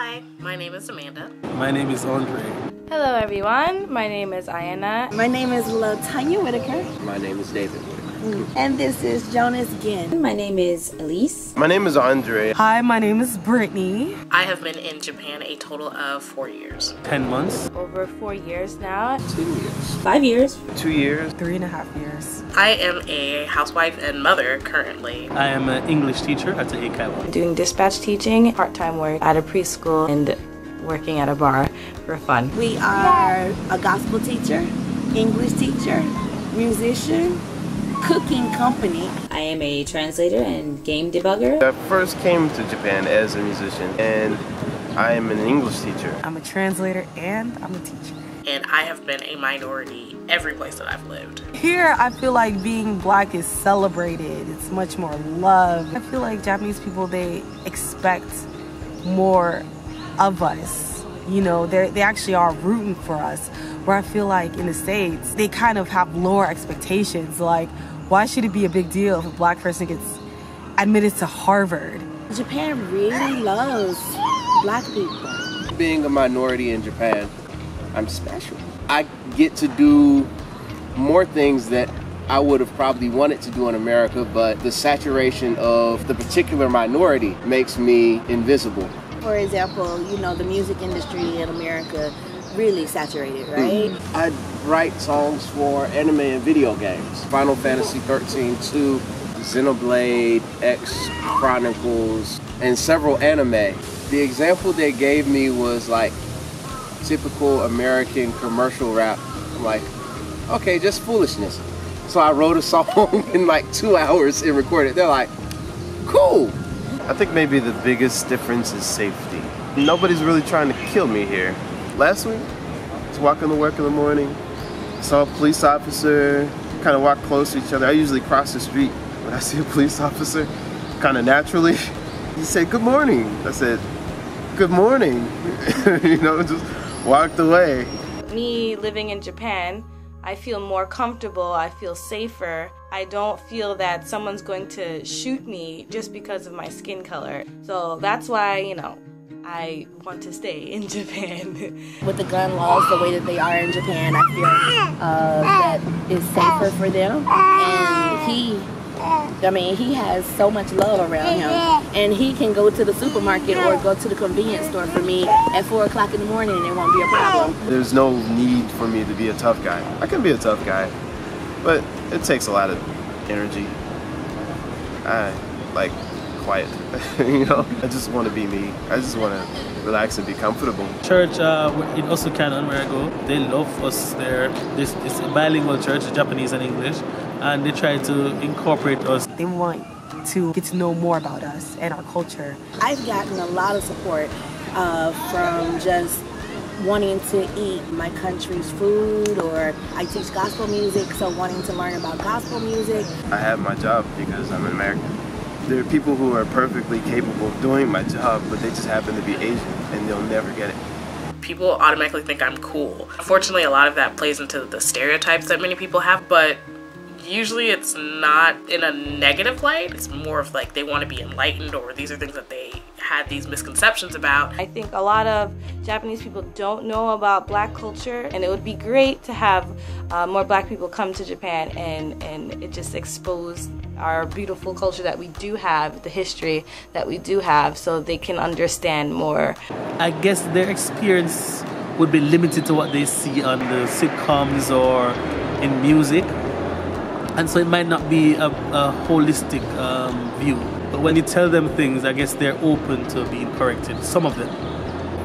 Hi, my name is Amanda. My name is Andre. Hello everyone, my name is Ayana. My name is Latanya Whitaker. My name is David Whitaker. And this is Jonas Ginn. My name is Elise. My name is Andre. Hi, my name is Brittany. I have been in Japan a total of 4 years. 10 months. Over 4 years now. 2 years. 5 years. 2 years. 3.5 years. I am a housewife and mother currently. I am an English teacher at the ACAL. Doing dispatch teaching, part-time work at a preschool, and working at a bar for fun. We are a gospel teacher, English teacher, musician, cooking company. I am a translator and game debugger. I first came to Japan as a musician, and I am an English teacher. I'm a translator and I'm a teacher. And I have been a minority every place that I've lived. Here, I feel like being black is celebrated. It's much more loved. I feel like Japanese people, they expect more of us. You know, they actually are rooting for us. Where I feel like in the States, they kind of have lower expectations. Like, why should it be a big deal if a black person gets admitted to Harvard? Japan really loves black people. Being a minority in Japan, I'm special. I get to do more things that I would have probably wanted to do in America, but the saturation of the particular minority makes me invisible. For example, you know, the music industry in America really saturated, right? I write songs for anime and video games. Final Fantasy 13-2, Xenoblade X Chronicles, and several anime. The example they gave me was like typical American commercial rap. I'm like, okay, just foolishness. So I wrote a song in like 2 hours and recorded it. They're like, cool. I think maybe the biggest difference is safety. Nobody's really trying to kill me here. Last week, I was walking to work in the morning, saw a police officer, kind of walk close to each other. I usually cross the street when I see a police officer, kind of naturally. He said, good morning. I said, good morning. You know, just walked away. Me living in Japan, I feel more comfortable, I feel safer. I don't feel that someone's going to shoot me just because of my skin color. So that's why, you know, I want to stay in Japan. With the gun laws the way that they are in Japan, I feel that it's safer for them. And he has so much love around him. And he can go to the supermarket or go to the convenience store for me at 4 o'clock in the morning and it won't be a problem. There's no need for me to be a tough guy. I can be a tough guy, but it takes a lot of energy. I like quiet, you know? I just want to be me. I just want to relax and be comfortable. Church in Osukana, where I go, they love us there. It's a bilingual church, Japanese and English, and they try to incorporate us. They want to get to know more about us and our culture. I've gotten a lot of support from just wanting to eat my country's food, or I teach gospel music, so wanting to learn about gospel music. I have my job because I'm an American. There are people who are perfectly capable of doing my job, but they just happen to be Asian and they'll never get it. People automatically think I'm cool. Unfortunately, a lot of that plays into the stereotypes that many people have, but usually it's not in a negative light. It's more of like they want to be enlightened, or these are things that they had these misconceptions about. I think a lot of Japanese people don't know about black culture, and it would be great to have more black people come to Japan and it just expose our beautiful culture that we do have, the history that we do have, so they can understand more. I guess their experience would be limited to what they see on the sitcoms or in music. And so it might not be a holistic view. But when you tell them things, I guess they're open to being corrected, some of them.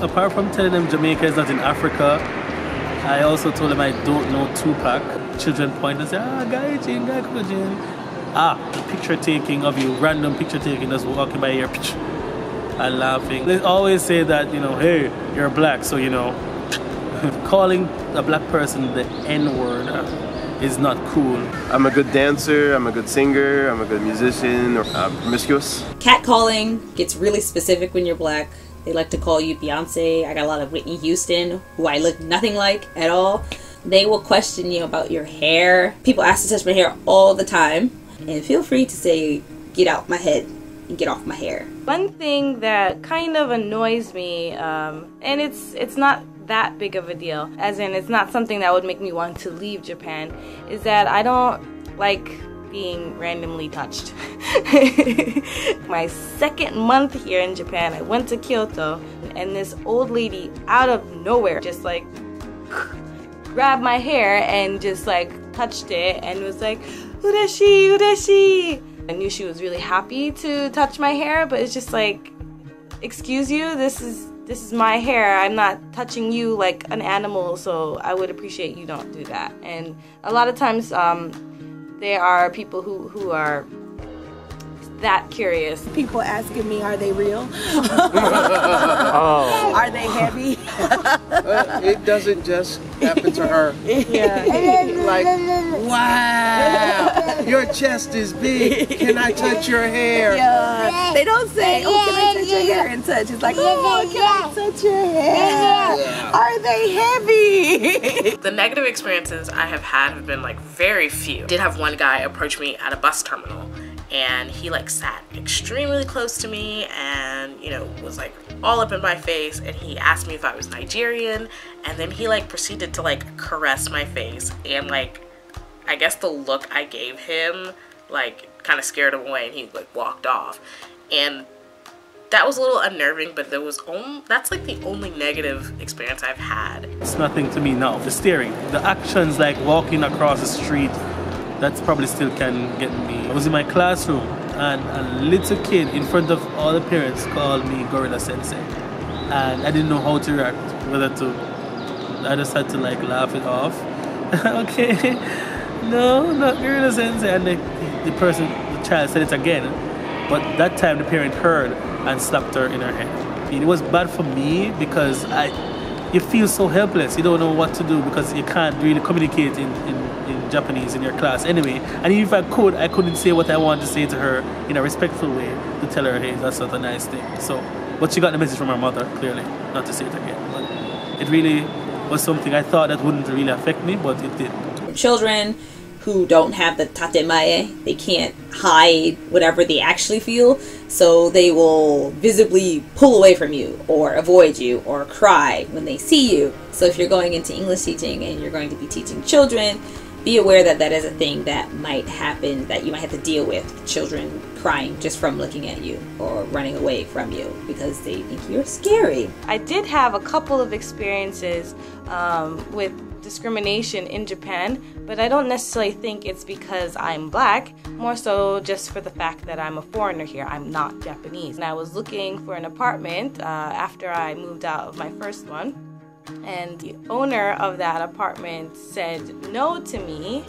Apart from telling them Jamaica is not in Africa, I also told them I don't know Tupac. Children point and say, Gaijin, Gaikojin. The picture taking of you, random picture taking, just walking by your picture and laughing. They always say that, you know, hey, you're black, so, you know, calling a black person the N-word is not cool. I'm a good dancer, I'm a good singer, I'm a good musician, or promiscuous. Catcalling gets really specific when you're black. They like to call you Beyonce. I got a lot of Whitney Houston, who I look nothing like at all. They will question you about your hair. People ask to touch my hair all the time. And feel free to say, get out my head, and get off my hair. One thing that kind of annoys me, and it's not that big of a deal, as in it's not something that would make me want to leave Japan, is that I don't like being randomly touched. My second month here in Japan, I went to Kyoto, and this old lady out of nowhere just like grabbed my hair and just like touched it and was like, "Ureshi, ureshi." I knew she was really happy to touch my hair, but it's just like, excuse you, this is my hair. I'm not touching you like an animal, so I would appreciate you don't do that. And a lot of times there are people who are that curious. People asking me, are they real? Oh. Are they heavy? It doesn't just happen to her. Yeah. Like, wow, your chest is big. Can I touch your hair? Yeah. They don't say, oh, can I touch your hair and touch? It's like, oh, can I touch your hair? Are they heavy? The negative experiences I have had have been like very few. I did have one guy approach me at a bus terminal, and he like sat extremely close to me and, you know, was like all up in my face, and he asked me if I was Nigerian, and then he like proceeded to like caress my face, and like I guess the look I gave him like kind of scared him away, and he like walked off. And that was a little unnerving, but that's like the only negative experience I've had. It's nothing to me now. The staring, the actions like walking across the street, that's probably still can get me. I was in my classroom and a little kid in front of all the parents called me Gorilla Sensei, and I didn't know how to react, whether to, I just had to like laugh it off. Okay, no, not Gorilla Sensei. And the child said it again, but that time the parent heard and slapped her in her head. It was bad for me because you feel so helpless. You don't know what to do because you can't really communicate in Japanese in your class anyway. And even if I could, I couldn't say what I wanted to say to her in a respectful way to tell her, hey, that's not a nice thing. So, but she got the message from her mother, clearly, not to say it again. But it really was something I thought that wouldn't really affect me, but it did. Children who don't have the tatemae, they can't hide whatever they actually feel, so they will visibly pull away from you or avoid you or cry when they see you. So if you're going into English teaching and you're going to be teaching children, be aware that that is a thing that might happen, that you might have to deal with. Children crying just from looking at you or running away from you because they think you're scary. I did have a couple of experiences with discrimination in Japan, but I don't necessarily think it's because I'm black, more so just for the fact that I'm a foreigner here. I'm not Japanese. And I was looking for an apartment after I moved out of my first one, and the owner of that apartment said no to me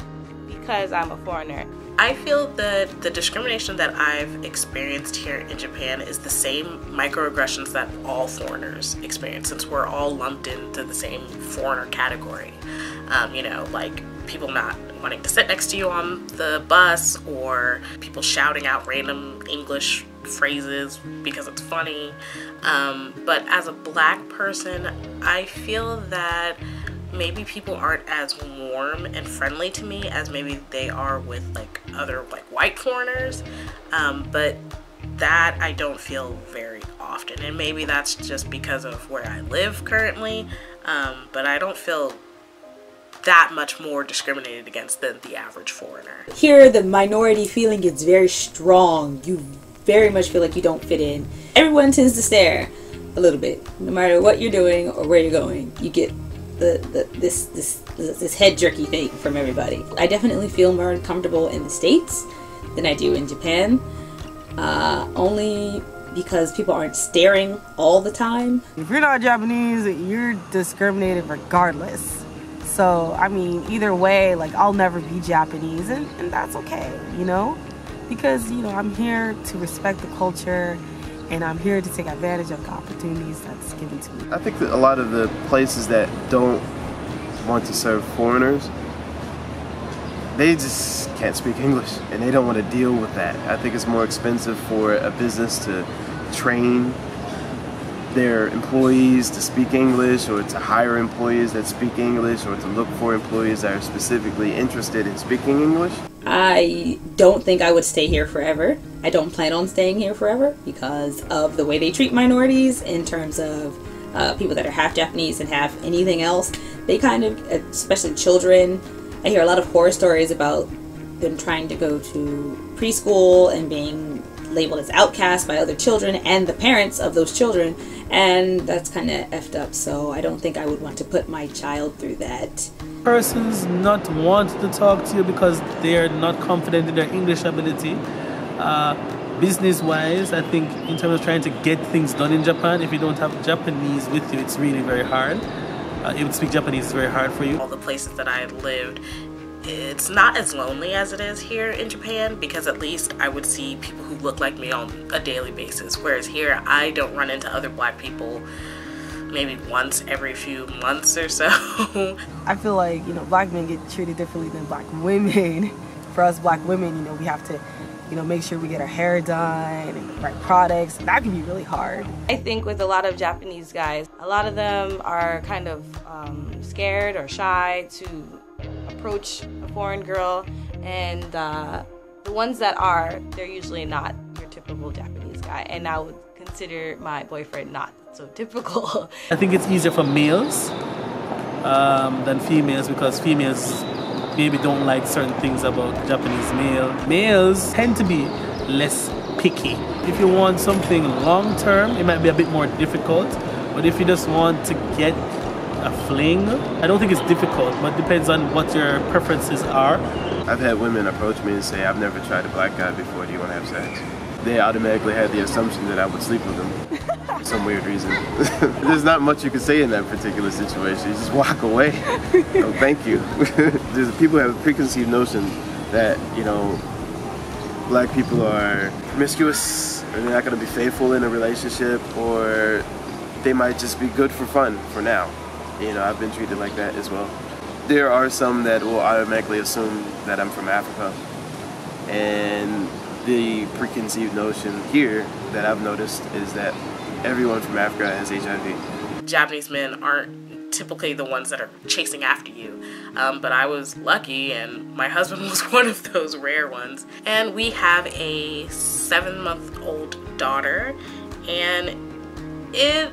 because I'm a foreigner. I feel that the discrimination that I've experienced here in Japan is the same microaggressions that all foreigners experience, since we're all lumped into the same foreigner category. You know, like people not wanting to sit next to you on the bus, or people shouting out random English phrases because it's funny. But as a black person, I feel that maybe people aren't as warm and friendly to me as maybe they are with like other like white foreigners, but that I don't feel very often, and maybe that's just because of where I live currently, but I don't feel that much more discriminated against than the average foreigner. Here the minority feeling is very strong. You very much feel like you don't fit in. Everyone tends to stare a little bit, no matter what you're doing or where you're going. You get this head jerky thing from everybody. I definitely feel more comfortable in the States than I do in Japan, only because people aren't staring all the time. If you're not Japanese, you're discriminated regardless. So, I mean, either way, like, I'll never be Japanese, and that's okay, you know? Because, you know, I'm here to respect the culture, and I'm here to take advantage of the opportunities that's given to me. I think that a lot of the places that don't want to serve foreigners, they just can't speak English, and they don't want to deal with that. I think it's more expensive for a business to train their employees to speak English, or to hire employees that speak English, or to look for employees that are specifically interested in speaking English. I don't think I would stay here forever. I don't plan on staying here forever because of the way they treat minorities in terms of people that are half Japanese and half anything else. They kind of, especially children, I hear a lot of horror stories about them trying to go to preschool and being labeled as outcast by other children and the parents of those children, and that's kind of effed up. So I don't think I would want to put my child through that. Persons not want to talk to you because they're not confident in their English ability. Business-wise, I think in terms of trying to get things done in Japan, if you don't have Japanese with you, it's really very hard. If you speak Japanese, it's very hard for you. All the places that I lived, it's not as lonely as it is here in Japan, because at least I would see people who look like me on a daily basis, whereas here I don't run into other black people maybe once every few months or so. I feel like, black men get treated differently than black women. For us black women, we have to, make sure we get our hair done and the right products. That can be really hard. I think with a lot of Japanese guys, a lot of them are kind of scared or shy to approach a foreign girl, and the ones that are, they're usually not your typical Japanese guy, and I would consider my boyfriend not so typical. I think it's easier for males than females, because females maybe don't like certain things about Japanese male. Males tend to be less picky. If you want something long term, it might be a bit more difficult, but if you just want to get a fling, I don't think it's difficult, but it depends on what your preferences are. I've had women approach me and say, I've never tried a black guy before, do you want to have sex? They automatically had the assumption that I would sleep with them for some weird reason. There's not much you can say in that particular situation. You just walk away. Oh, thank you. People have a preconceived notion that, black people are promiscuous, or they're not going to be faithful in a relationship, or they might just be good for fun for now. I've been treated like that as well. There are some that will automatically assume that I'm from Africa, and the preconceived notion here that I've noticed is that everyone from Africa has HIV. Japanese men aren't typically the ones that are chasing after you, but I was lucky, and my husband was one of those rare ones. And we have a 7-month-old daughter, and it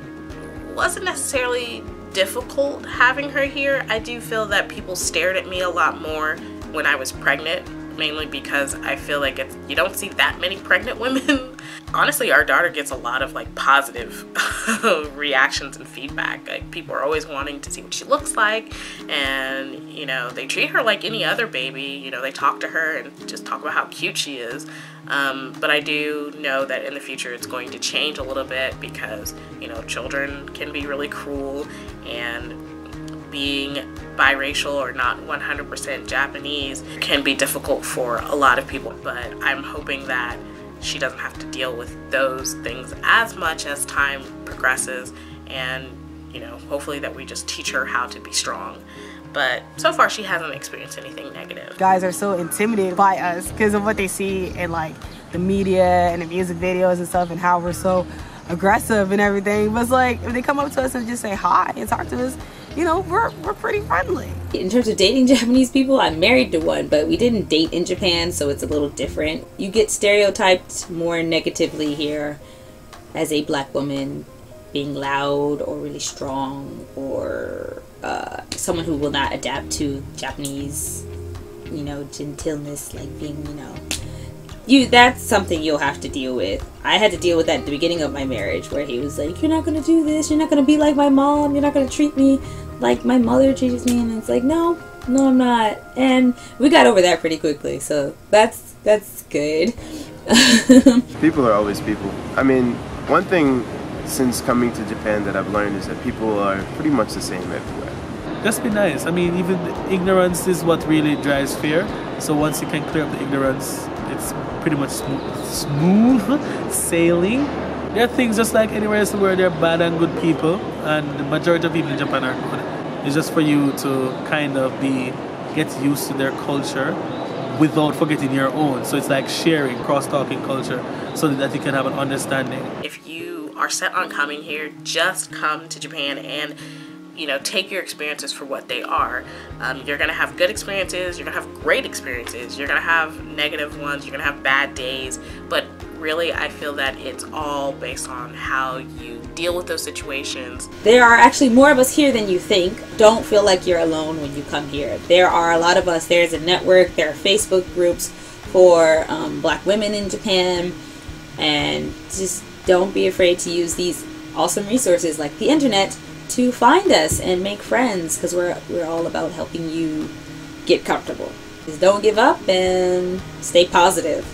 wasn't necessarily difficult having her here. I do feel that people stared at me a lot more when I was pregnant, mainly because I feel like you don't see that many pregnant women. Honestly, our daughter gets a lot of positive reactions and feedback. People are always wanting to see what she looks like, and they treat her like any other baby. They talk to her and just talk about how cute she is. But I do know that in the future it's going to change a little bit, because children can be really cruel, and being biracial or not 100% Japanese can be difficult for a lot of people. But I'm hoping that she doesn't have to deal with those things as much as time progresses, and hopefully that we just teach her how to be strong. But so far she hasn't experienced anything negative. Guys are so intimidated by us because of what they see in the media and the music videos and stuff, and how we're so aggressive and everything. But it's if they come up to us and just say hi and talk to us, we're pretty friendly. In terms of dating Japanese people, I'm married to one, but we didn't date in Japan, so it's a little different. You get stereotyped more negatively here as a black woman, being loud or really strong, or someone who will not adapt to Japanese, gentleness, being, that's something you'll have to deal with. I had to deal with that at the beginning of my marriage, where he was like, you're not going to do this, you're not going to be like my mom, you're not going to treat me like my mother treats me, and it's no, I'm not. And we got over that pretty quickly, so that's good. People are always people. I mean, one thing since coming to Japan that I've learned is that people are pretty much the same everywhere. Just be nice. I mean, even ignorance is what really drives fear. So once you can clear up the ignorance, it's pretty much smooth sailing. There are things just like anywhere else where there are bad and good people, and the majority of people in Japan are good. It's just for you to kind of get used to their culture without forgetting your own. So it's like sharing, cross-talking culture, so that you can have an understanding. If you are set on coming here, just come to Japan and you know, take your experiences for what they are. You're gonna have good experiences, you're gonna have great experiences, you're gonna have negative ones, you're gonna have bad days, but really I feel that it's all based on how you deal with those situations. There are actually more of us here than you think. Don't feel like you're alone when you come here. There are a lot of us. There's a network, there are Facebook groups for Black women in Japan, and just don't be afraid to use these awesome resources like the internet to find us and make friends, because we're all about helping you get comfortable. Just don't give up and stay positive.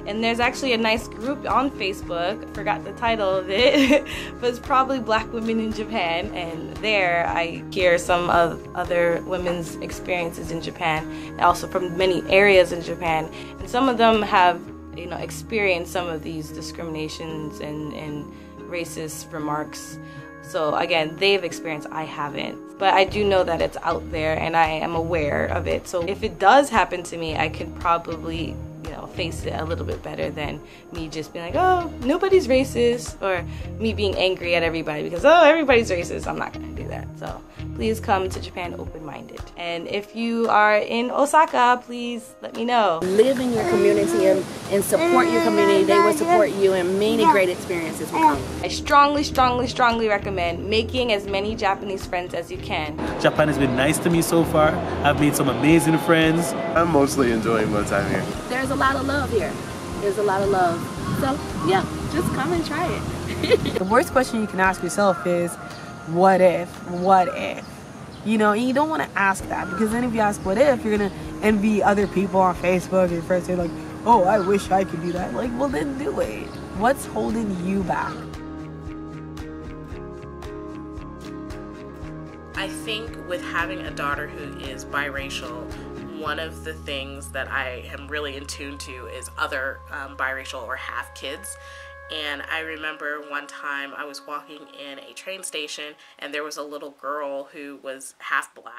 And there's actually a nice group on Facebook, forgot the title of it, but it's probably Black Women in Japan, and there I hear some of other women's experiences in Japan, and also from many areas in Japan, and some of them have, you know, experienced some of these discriminations and racist remarks. So again, they've experienced, I haven't. But I do know that it's out there and I am aware of it. So if it does happen to me, I can probably, you know, face it a little bit better than me just being like, oh, nobody's racist, or me being angry at everybody because, oh, everybody's racist. I'm not gonna do that. So please come to Japan open-minded. And if you are in Osaka, please let me know. Live in your community and support your community. They will support you, and many great experiences will come. I strongly, strongly, strongly recommend making as many Japanese friends as you can. Japan has been nice to me so far. I've made some amazing friends. I'm mostly enjoying my time here. There's a lot of love here. There's a lot of love. So yeah, just come and try it. The worst question you can ask yourself is, what if? What if? You know, and you don't want to ask that, because then if you ask what if, you're going to envy other people on Facebook and first say like, oh, I wish I could do that. Like, well, then do it. What's holding you back? I think with having a daughter who is biracial, one of the things that I am really in tune to is other biracial or half kids. And I remember one time I was walking in a train station and there was a little girl who was half black.